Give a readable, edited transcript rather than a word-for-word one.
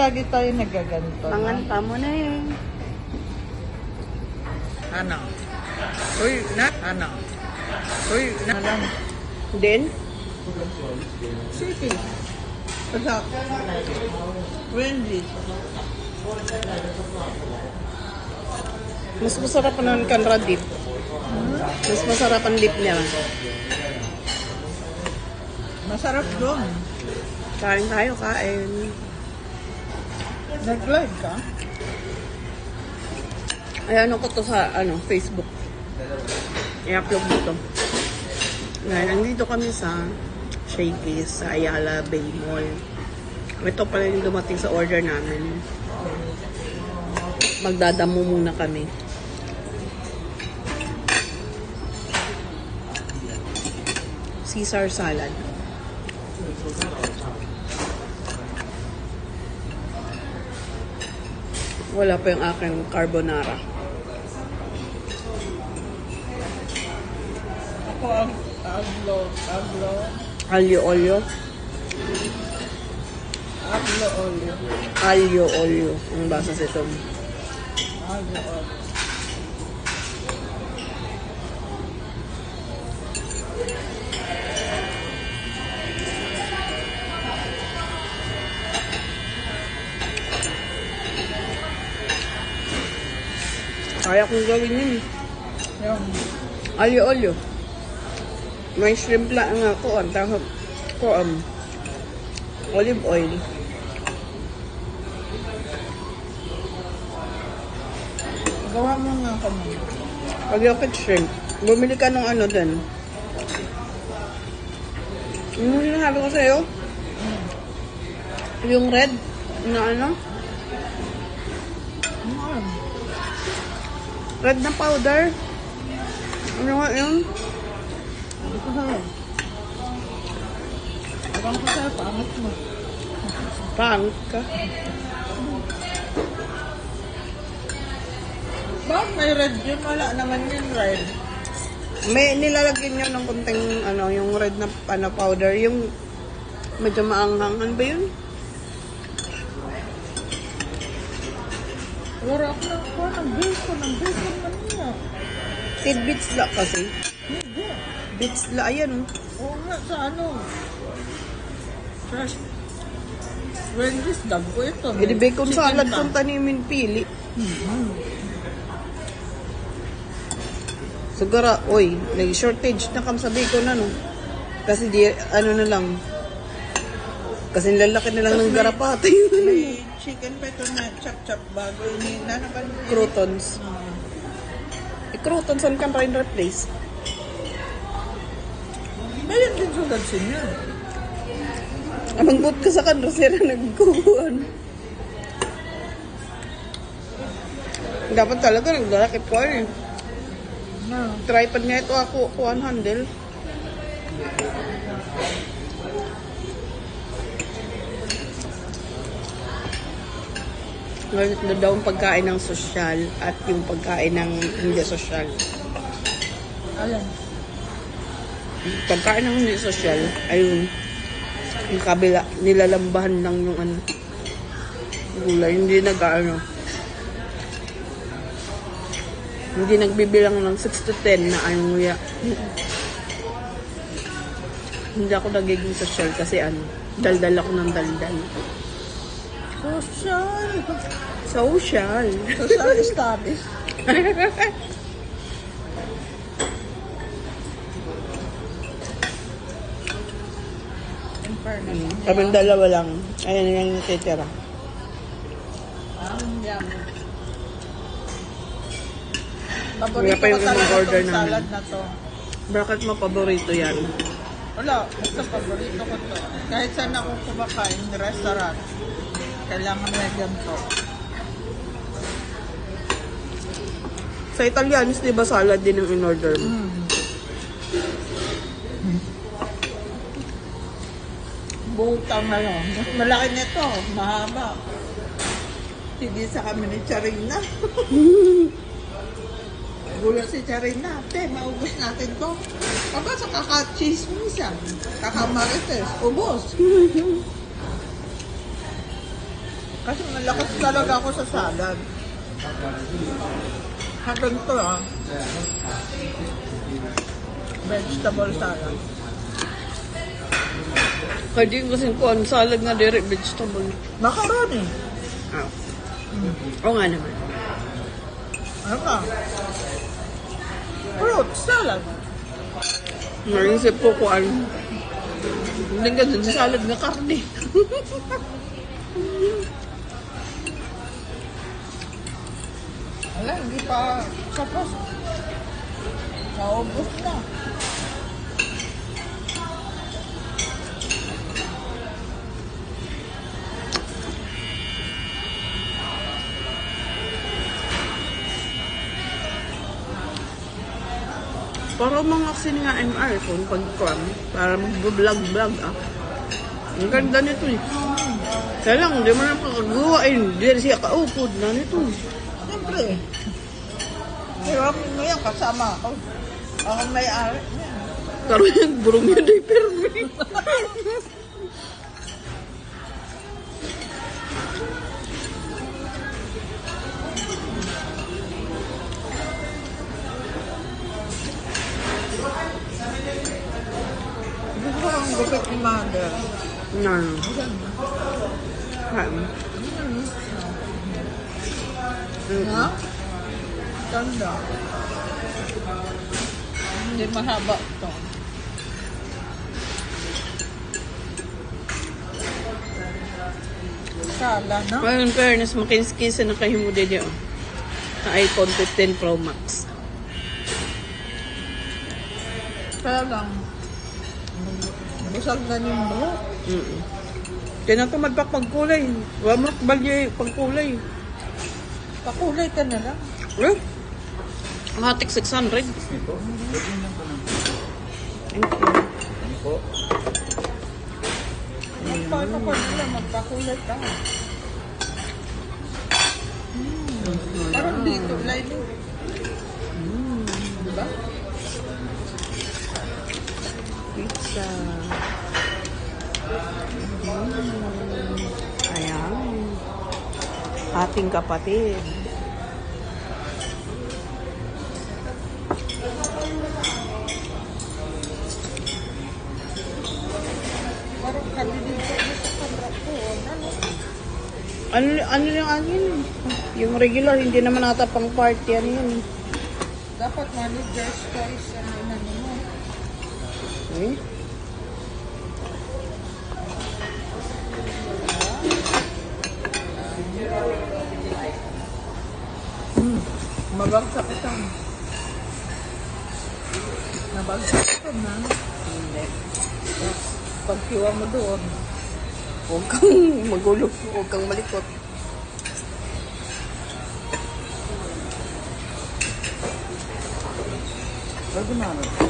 Lagi tayo nagaganito. Manganta mo na eh. Ano? Uy, na? Ano? Uy, na lang. Then, City. Basta, Wendy's. mas masarap ng kanra dip. Mas masarap ang dip niya. Masarap doon. Kain tayo, kain. Nag-live ka? Ay, ano ko to sa Facebook. I-upload dito. Ngayon, nandito kami sa Shakey's sa Ayala Bay Mall. Ito pala yung dumating sa order namin. Magdadamo muna kami. Caesar salad. Wala pa yung aking carbonara. Ako ang aglo. Alyo olio. Aglo olio. Alyo olio. Ang basa sa ito. Aglo olio. Kaya kong gawin yun. Yung Alyo olio. May shrimp lang nga ko. Ang tawag ko olive oil. gawa mo nga kami. Pag-yakit shrimp. Bumili ka ng ano din. Yung sinasabi ko sa'yo? Yung red na ano? Red na powder. Ano nga yun? Hindi ko sa'yo. Abang ko sa'yo, pangat mo. Pangit ka. Bakit may red yun? Wala naman yun red. May nilalagyan nyo ng konting yung red na powder. Yung medyo maanghang. Ano ba yun? Wala ako ng kuha ng bacon. Ang bacon man niya. Tidbits la kasi. Hindi. Bits la. Ayan. Oo nga, sa ano? Fresh. Wendy's dago ito. Hindi bacon Chicken salad pa. kung tanimin pili. Siguro, oy, nag-shortage na kam sa bacon ano. Kasi di, ano na lang. Kasi lalaki na lang ng garapata yun. May chicken pa ito na chop-chop bago ini. Nanapan mo. Croutons. Croutons, saan ka pa rin replace? Mayroon din sugat siya. Amanggot ka sa kanro, sira nagkukuhan. Dapat talaga nagdarakit ko eh. No. Tripod nga ito ako, kuhan handle. Ngayon na daw ang pagkain ng sosyal at yung pagkain ng hindi sosyal. Alam. Pagkain ng hindi sosyal, ayun, yung kabila, nilalambahan lang yung gulay, hindi hindi nagbibilang ng 6 to 10 na nguya. Hindi ako nagiging sosyal kasi daldal ako ng daldal. Social. Social. Social studies. In fairness. Kaming dalawa lang. Ayan yung natitira. Yum. Wala Paborito pa ko yung talaga in-order itong namin. salad na to. Bakit mo paborito yan? Wala, basta paborito ko to. Kahit saan ako kumakain, restaurant, kailangan may ganito. Sa Italianis, di ba salad din yung in-order mo? Butang ano, mas malaki nito, mahaba. Hindi sa kami ni Charina. Gulo si Charina, te, maubos natin to. Aba, sa kaka-chismis yan. Kaka-marites, ubos. Kasi malakas talaga ako sa salad. Hanggang to vegetable salad. Kaya di kasi ko ang salad nga direct vegetable. Macaroni. Ah. Oo nga naman. Ano ka? Fruit salad. Naisip ko kung ano. Hindi ka dun sa salad na karne. Wala, hindi pa tapos. Naubos na. Para mga sini nga MR kung pag-cram. Para mag-vlog-vlog Ang ganda nito eh. Kaya lang, hindi mo na makagawa eh. Hindi siya kaupod na nito. Siyempre. Pero ako ngayon kasama ako. Ako may-ari. Pero yung burong yun ay permi. Gusto ko ang gupit ni mother. Yan. Yan. Ha? Ganda. Hindi mahaba ito. Sala, no? Well, in fairness, makinskisa na kayo mo din yun. Sa iPhone 15 Pro Max. Kaya lang, busag na yung buhok. Kaya na tumadpak pagkulay. Wamak balye pagkulay. Pakulay ka na lang. Eh? Matik 600. Thank you. Paano ko nila magpakulay ka? Parang dito, lining. Diba? Pizza. Ayan. Ating kapatid. Parang kami dito sa kamera ko. Ano yung akin? Yung regular, hindi naman ata pang party. Ano yun? Dapat manager's choice ang inano mo. Eh? Mabagsak ito. Nabagsak ito na. Hindi. Pagkiwa mo doon. Huwag kang magulo. Huwag kang malikot. Bago na.